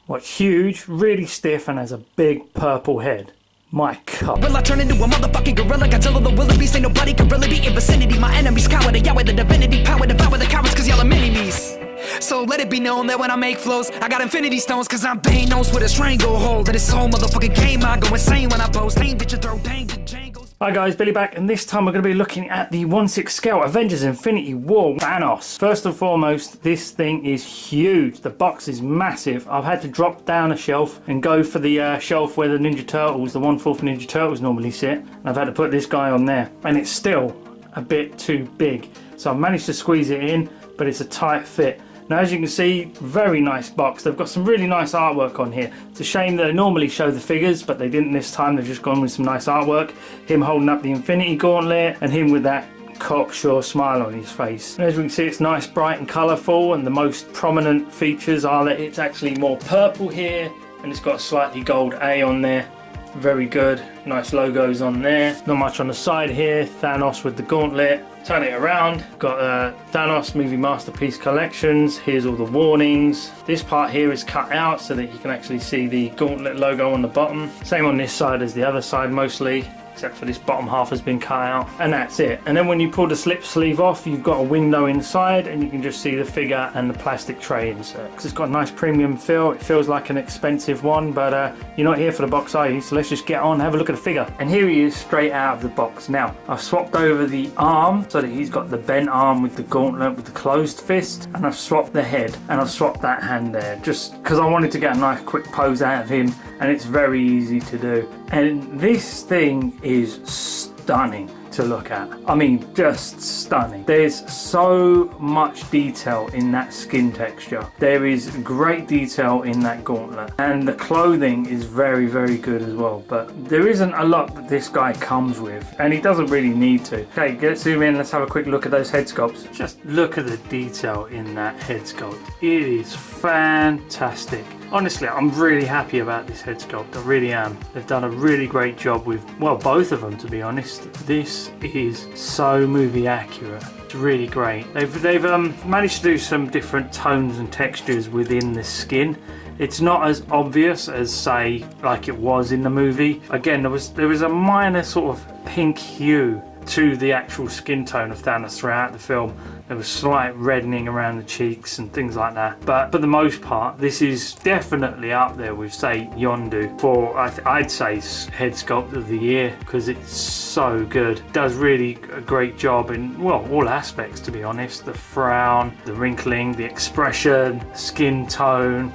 What's huge, really stiff, and has a big purple head. My God. Will I turn into a motherfucking gorilla? Godzilla the wildebeest, ain't nobody can really be in vicinity. My enemies cower, they with the divinity power, devour the cowards cause y'all are mini-me's. So let it be known that when I make flows, I got infinity stones cause I'm Thanos with a stranglehold. And this whole motherfucking game, I go insane when I boast. Ain't bitch, you throw danger, Jangles. Hi guys, Billy back, and this time we're going to be looking at the 1/6 scale Avengers Infinity War Thanos. First and foremost, this thing is huge. The box is massive. I've had to drop down a shelf and go for the shelf where the Ninja Turtles, the 1/4 Ninja Turtles normally sit. And I've had to put this guy on there, and it's still a bit too big. So I've managed to squeeze it in, but it's a tight fit. Now, as you can see, very nice box. They've got some really nice artwork on here. It's a shame that they normally show the figures, but they didn't this time. They've just gone with some nice artwork. Him holding up the Infinity Gauntlet and him with that cocksure smile on his face. And as we can see, it's nice, bright and colourful, and the most prominent features are that it's actually more purple here, and it's got a slightly gold A on there. Very good. Nice logos on there. Not much on the side here. Thanos with the gauntlet. Turn it around. Got Thanos Movie Masterpiece Collections. Here's all the warnings. This part here is cut out so that you can actually see the gauntlet logo on the bottom. Same on this side as the other side mostly, except for this bottom half has been cut out, and that's it. And then when you pull the slip sleeve off, you've got a window inside and you can just see the figure and the plastic tray insert. Because it's got a nice premium feel. It feels like an expensive one, but you're not here for the box, are you? So let's just get on, have a look at the figure. And here he is straight out of the box. Now, I've swapped over the arm so that he's got the bent arm with the gauntlet with the closed fist, and I've swapped the head and I've swapped that hand there just because I wanted to get a nice quick pose out of him, and it's very easy to do. And this thing is stunning to look at. I mean, just stunning. There's so much detail in that skin texture. There is great detail in that gauntlet, and the clothing is very, very good as well. But there isn't a lot that this guy comes with, and he doesn't really need to. Okay, let's zoom in. Let's have a quick look at those head sculpts. Just look at the detail in that head sculpt. It is fantastic. Honestly, I'm really happy about this head sculpt. I really am. They've done a really great job with, well, both of them, to be honest. This is so movie accurate. It's really great. They've managed to do some different tones and textures within the skin. It's not as obvious as, say, like it was in the movie. Again, there was a minor sort of pink hue to the actual skin tone of Thanos throughout the film. There was slight reddening around the cheeks and things like that, but for the most part this is definitely up there with, say, Yondu for I'd say head sculpt of the year, because it's so good. It does really a great job in, well, all aspects, to be honest. The frown, the wrinkling, the expression, skin tone,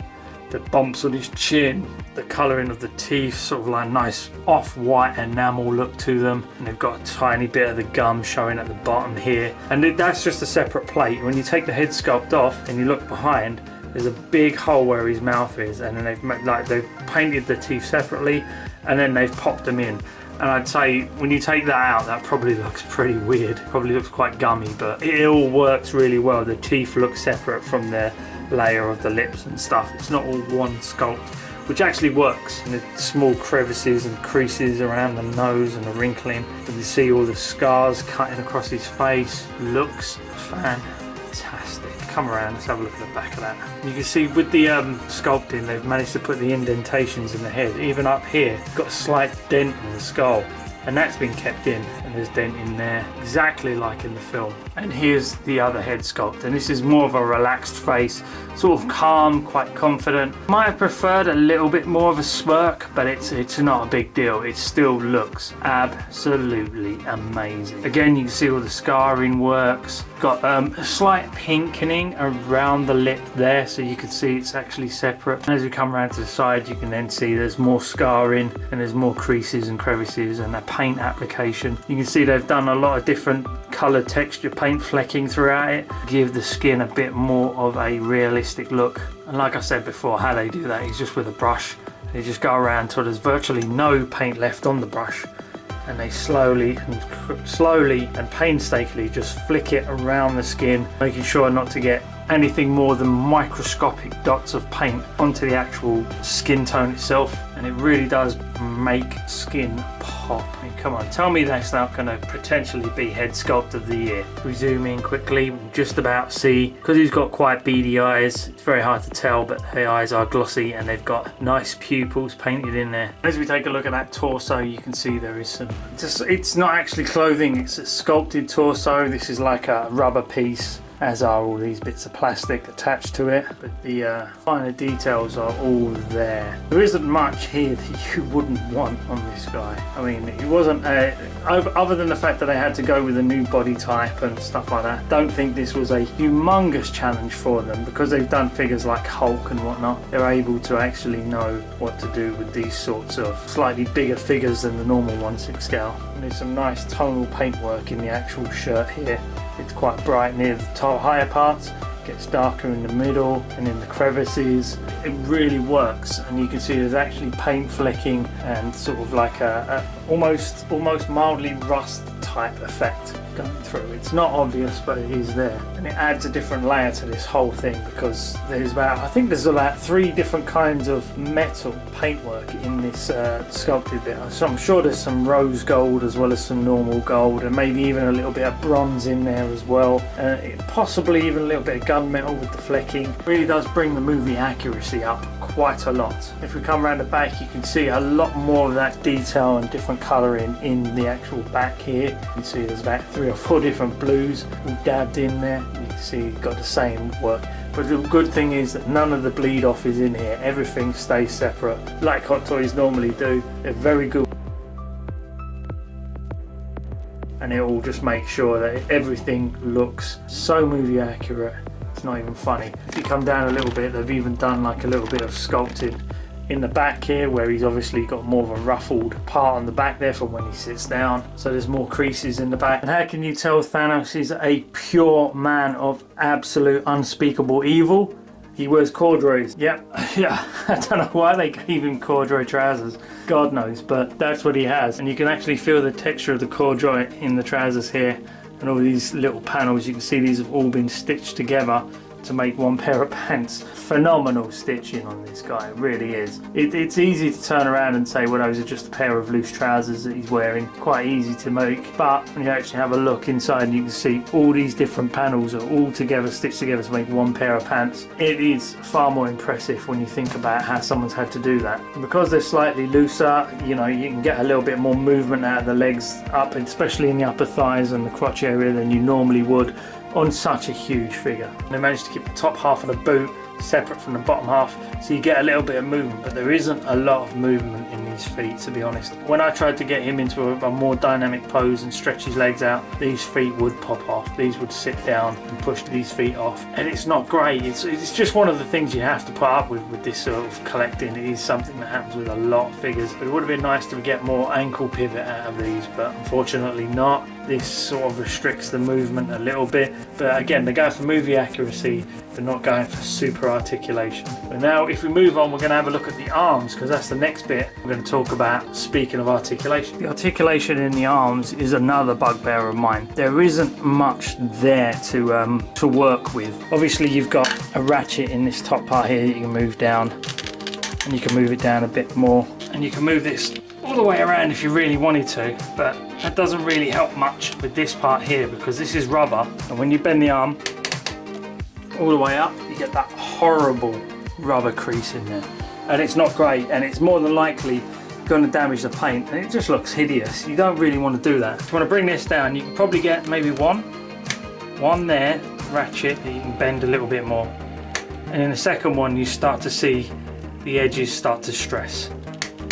the bumps on his chin, the colouring of the teeth, sort of like nice off-white enamel look to them, and they've got a tiny bit of the gum showing at the bottom here, and that's just a separate plate. When you take the head sculpt off and you look behind, there's a big hole where his mouth is, and then they've painted the teeth separately and then they've popped them in. And I'd say when you take that out, that probably looks pretty weird, probably looks quite gummy, but it all works really well. The teeth look separate from the layer of the lips and stuff. It's not all one sculpt, which actually works. And the small crevices and creases around the nose and the wrinkling, and you see all the scars cutting across his face. Looks fantastic. Come around, let's have a look at the back of that. You can see with the sculpting, they've managed to put the indentations in the head. Even up here, got a slight dent in the skull, and that's been kept in, and there's dent in there exactly like in the film. And here's the other head sculpt, and this is more of a relaxed face, sort of calm, quite confident. Might have preferred a little bit more of a smirk, but it's not a big deal. It still looks absolutely amazing. Again, you can see all the scarring works. Got a slight pinkening around the lip there, so you can see it's actually separate. And as we come around to the side, you can then see there's more scarring, and there's more creases and crevices, and a paint application. You can see they've done a lot of different color texture paint flecking throughout it, give the skin a bit more of a realistic look. And like I said before, how they do that is just with a brush. They just go around till there's virtually no paint left on the brush, and they slowly and painstakingly just flick it around the skin, making sure not to get anything more than microscopic dots of paint onto the actual skin tone itself, and it really does make skin pop. I mean, come on, tell me that's not going to potentially be head sculpt of the year. We zoom in quickly, we'll just about see, because he's got quite beady eyes, it's very hard to tell, but the eyes are glossy and they've got nice pupils painted in there. As we take a look at that torso, you can see there is some, it's not actually clothing, it's a sculpted torso. This is like a rubber piece, as are all these bits of plastic attached to it, but the finer details are all there. There isn't much here that you wouldn't want on this guy. I mean, it wasn't other than the fact that they had to go with a new body type and stuff like that. Don't think this was a humongous challenge for them, because they've done figures like Hulk and whatnot. They're able to actually know what to do with these sorts of slightly bigger figures than the normal 1/6 scale. And there's some nice tonal paintwork in the actual shirt here. It's quite bright near the top higher parts, gets darker in the middle and in the crevices. It really works, and you can see there's actually paint flecking and sort of like a almost mildly rust type effect going through. It's not obvious, but it is there, and it adds a different layer to this whole thing, because I think there's about 3 different kinds of metal paintwork in this sculpted bit. So I'm sure there's some rose gold as well as some normal gold, and maybe even a little bit of bronze in there as well, possibly even a little bit of gunmetal with the flecking. It really does bring the movie accuracy up quite a lot. If we come around the back, you can see a lot more of that detail and different colouring in the actual back here. You can see there's about 3 or 4 different blues all dabbed in there. You can see you've got the same work. But the good thing is that none of the bleed off is in here. Everything stays separate, like Hot Toys normally do. They're very good. And it will just make sure that everything looks so movie accurate. It's not even funny. If you come down a little bit, they've even done like a little bit of sculpting in the back here, where he's obviously got more of a ruffled part on the back there for when he sits down, so there's more creases in the back. And how can you tell Thanos is a pure man of absolute unspeakable evil? He wears corduroys. Yep, yeah, I don't know why they gave him corduroy trousers, God knows, but that's what he has. And you can actually feel the texture of the corduroy in the trousers here, and all these little panels. You can see these have all been stitched together to make one pair of pants. Phenomenal stitching on this guy, it really is. It's easy to turn around and say, well, those are just a pair of loose trousers that he's wearing. Quite easy to make, but when you actually have a look inside, you can see all these different panels are all together, stitched together to make one pair of pants. It is far more impressive when you think about how someone's had to do that. And because they're slightly looser, you know, you can get a little bit more movement out of the legs up, especially in the upper thighs and the crotch area, than you normally would on such a huge figure. And they managed to keep the top half of the boot separate from the bottom half, so you get a little bit of movement, but there isn't a lot of movement in these feet, to be honest. When I tried to get him into a more dynamic pose and stretch his legs out, these feet would pop off. These would sit down and push these feet off, and it's not great. It's just one of the things you have to put up with this sort of collecting. It is something that happens with a lot of figures, but it would have been nice to get more ankle pivot out of these, but unfortunately not. This sort of restricts the movement a little bit, but again, they're going for movie accuracy, they're not going for super articulation. But now if we move on, we're going to have a look at the arms, because that's the next bit we're going to talk about. Speaking of articulation, the articulation in the arms is another bugbear of mine. There isn't much there to work with. Obviously you've got a ratchet in this top part here that you can move down, and you can move it down a bit more, and you can move this all the way around if you really wanted to, but that doesn't really help much with this part here, because this is rubber, and when you bend the arm all the way up, you get that horrible rubber crease in there, and it's not great, and it's more than likely going to damage the paint, and it just looks hideous. You don't really want to do that. If you want to bring this down, you can probably get maybe one there, ratchet, that you can bend a little bit more, and in the second one you start to see the edges start to stress.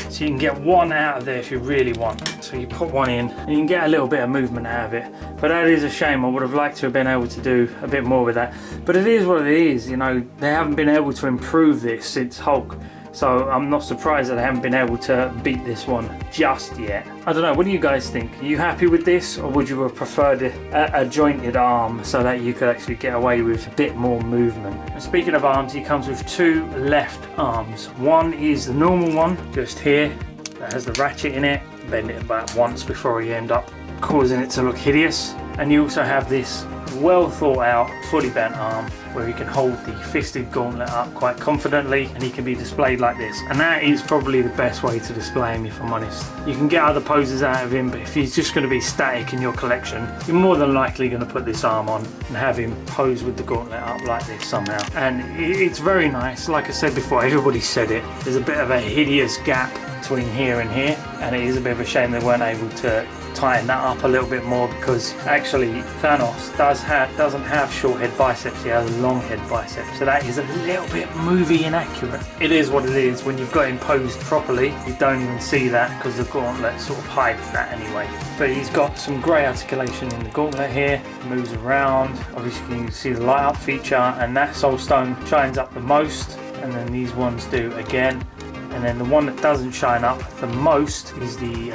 So you can get one out of there if you really want. So you put one in and you can get a little bit of movement out of it. But that is a shame. I would have liked to have been able to do a bit more with that. But it is what it is, you know, they haven't been able to improve this since Hulk. So I'm not surprised that I haven't been able to beat this one just yet. I don't know, what do you guys think? Are you happy with this, or would you have preferred a jointed arm so that you could actually get away with a bit more movement? And speaking of arms, he comes with 2 left arms. One is the normal one, just here, that has the ratchet in it. Bend it about once before you end up causing it to look hideous. And you also have this well thought out, fully bent arm where he can hold the fisted gauntlet up quite confidently, and he can be displayed like this. And that is probably the best way to display him, if I'm honest. You can get other poses out of him, but if he's just going to be static in your collection, you're more than likely going to put this arm on and have him pose with the gauntlet up like this somehow. And it's very nice. Like I said before, everybody said it, there's a bit of a hideous gap between here and here, and it is a bit of a shame they weren't able to tighten that up a little bit more, because actually Thanos doesn't have short head biceps, he has long head biceps, so that is a little bit movie inaccurate. It is what it is. When you've got him posed properly, you don't even see that because the gauntlet sort of hides that anyway. But he's got some great articulation in the gauntlet here, moves around, obviously you can see the light up feature, and that soul stone shines up the most, and then these ones do again. And then the one that doesn't shine up the most is the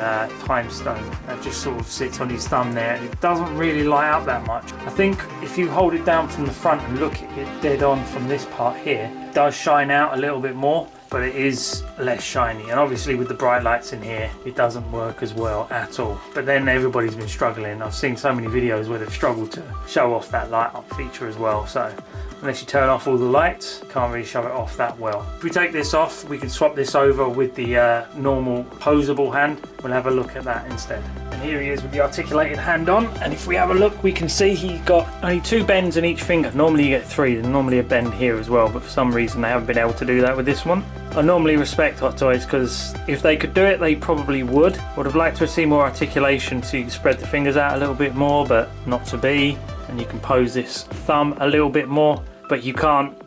time stone. That just sort of sits on his thumb there. It doesn't really light up that much. I think if you hold it down from the front and look at it dead on from this part here, it does shine out a little bit more, but it is less shiny. And obviously with the bright lights in here, it doesn't work as well at all. But then everybody's been struggling. I've seen so many videos where they've struggled to show off that light up feature as well. So unless you turn off all the lights, you can't really show it off that well. If we take this off, we can swap this over with the normal posable hand. We'll have a look at that instead. And here he is with the articulated hand on, and if we have a look, we can see he's got only 2 bends in each finger. Normally you get 3, there's normally a bend here as well, but for some reason they haven't been able to do that with this one. I normally respect Hot Toys, because if they could do it, they probably would. Would have liked to see more articulation so you can spread the fingers out a little bit more, but not to be. And you can pose this thumb a little bit more, but you can't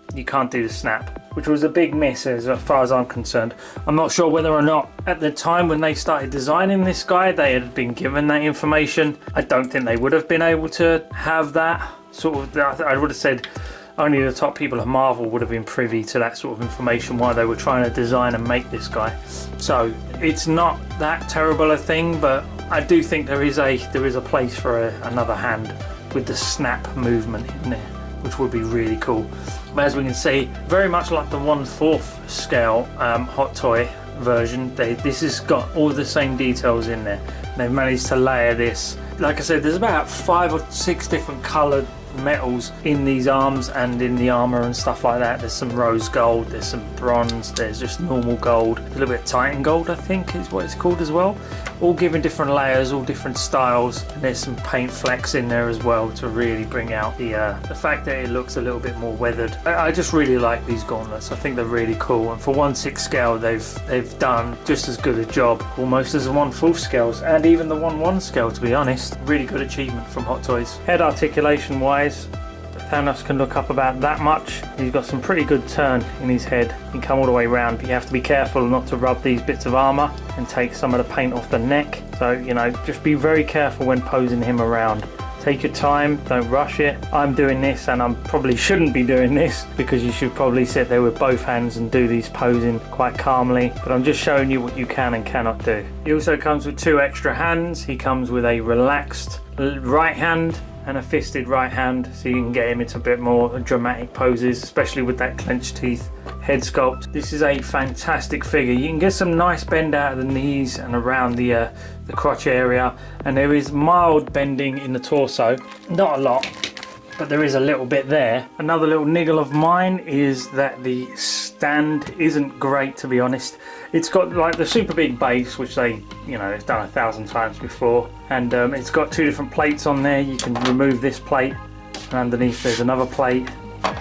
do the snap, which was a big miss as far as I'm concerned. I'm not sure whether or not at the time when they started designing this guy they had been given that information. I don't think they would have been able to have that sort of, I would have said only the top people at Marvel would have been privy to that sort of information while they were trying to design and make this guy. So it's not that terrible a thing, but I do think there is a place for another hand with the snap movement in there, which would be really cool. But as we can see, very much like the 1/4 scale Hot Toy version, this has got all the same details in there. They've managed to layer this. Like I said, there's about 5 or 6 different coloured metals in these arms and in the armour and stuff like that. There's some rose gold, there's some bronze, there's just normal gold, a little bit of Titan gold I think is what it's called as well. All given different layers, all different styles, and there's some paint flecks in there as well to really bring out the fact that it looks a little bit more weathered. I just really like these gauntlets. I think they're really cool, and for 1/6 scale they've done just as good a job almost as the 1/4 scales, and even the 1/1 scale, to be honest. Really good achievement from Hot Toys. Head articulation wise, Thanos can look up about that much. He's got some pretty good turn in his head. He can come all the way around, but you have to be careful not to rub these bits of armour and take some of the paint off the neck. So, you know, just be very careful when posing him around. Take your time, don't rush it. I'm doing this, and I probably shouldn't be doing this, because you should probably sit there with both hands and do these posing quite calmly, but I'm just showing you what you can and cannot do. He also comes with 2 extra hands. He comes with a relaxed right hand and a fisted right hand, so you can get him into a bit more dramatic poses, especially with that clenched teeth head sculpt. This is a fantastic figure. You can get some nice bend out of the knees and around the crotch area, and there is mild bending in the torso, not a lot, but there is a little bit there. Another little niggle of mine is that the stand isn't great, to be honest. It's got like the super big base, which they've done 1,000 times before, and it's got 2 different plates on there. You can remove this plate, and underneath there's another plate.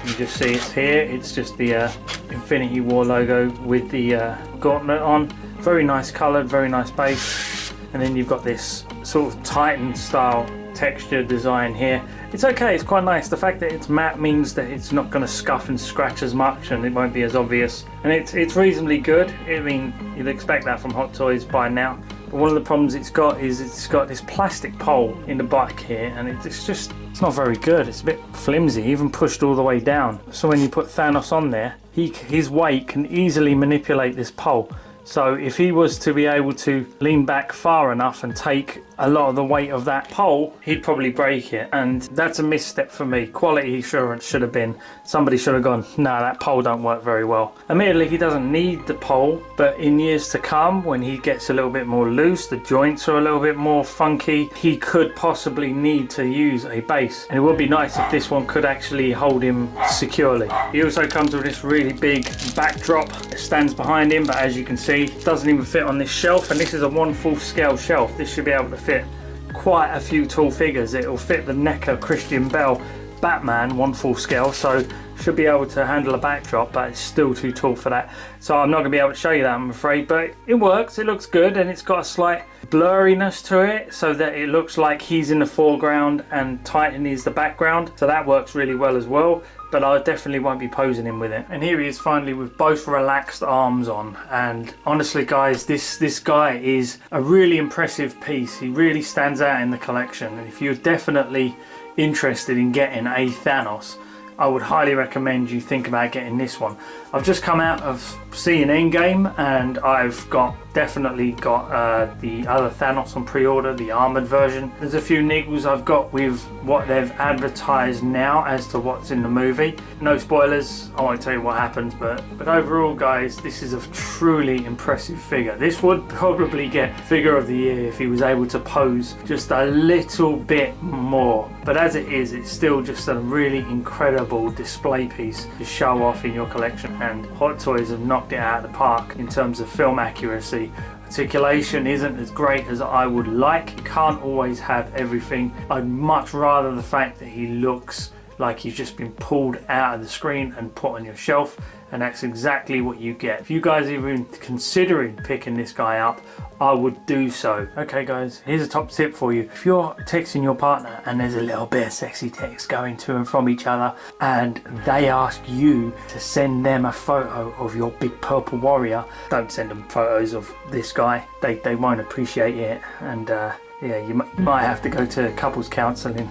You just see it's here. It's just the Infinity War logo with the gauntlet on. Very nice coloured, very nice base, and then you've got this sort of Titan style texture design here. It's okay, it's quite nice. The fact that it's matte means that it's not going to scuff and scratch as much, and it won't be as obvious, and it's reasonably good. I mean, you'd expect that from Hot Toys by now, but one of the problems it's got is it's got this plastic pole in the back here, and it's not very good. It's a bit flimsy, even pushed all the way down. So when you put Thanos on there, his weight can easily manipulate this pole. So if he was to be able to lean back far enough and take a lot of the weight of that pole, he'd probably break it, and that's a misstep for me. Quality assurance should have been, somebody should have gone, nah, that pole don't work very well. Admittedly, he doesn't need the pole, but in years to come, when he gets a little bit more loose, the joints are a little bit more funky, he could possibly need to use a base, and it would be nice if this one could actually hold him securely. He also comes with this really big backdrop that stands behind him, but as you can see, it doesn't even fit on this shelf, and this is a 1/4 scale shelf. This should be able to fit quite a few tall figures. It will fit the NECA Christian Bale Batman 1/4 scale, so should be able to handle a backdrop, but it's still too tall for that. So I'm not going to be able to show you that, I'm afraid, but it works, it looks good, and it's got a slight blurriness to it so that it looks like he's in the foreground and Titan is the background, so that works really well as well. But I definitely won't be posing him with it. And here he is finally with both relaxed arms on, and honestly guys, this guy is a really impressive piece. He really stands out in the collection, and if you're definitely interested in getting a Thanos, I would highly recommend you think about getting this one. I've just come out of seeing Endgame, and I've definitely got the other Thanos on pre-order, the armored version. There's a few niggles I've got with what they've advertised now as to what's in the movie. No spoilers, I won't tell you what happens, but overall guys, this is a truly impressive figure. This would probably get figure of the year if he was able to pose just a little bit more. But as it is, it's still just a really incredible display piece to show off in your collection, and Hot Toys have knocked it out of the park in terms of film accuracy. Articulation isn't as great as I would like. You can't always have everything. I'd much rather the fact that he looks like he's just been pulled out of the screen and put on your shelf, and that's exactly what you get. If you guys are even considering picking this guy up, I would do so. Okay guys, here's a top tip for you. If you're texting your partner and there's a little bit of sexy text going to and from each other, and they ask you to send them a photo of your big purple warrior, don't send them photos of this guy. They won't appreciate it, and yeah, you might have to go to couples counselling.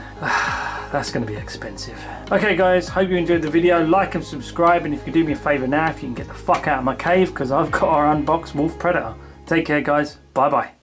That's going to be expensive. Okay guys, hope you enjoyed the video. Like and subscribe, and if you do me a favour now, if you can get the fuck out of my cave, because I've got our unboxed Wolf Predator. Take care guys, bye bye.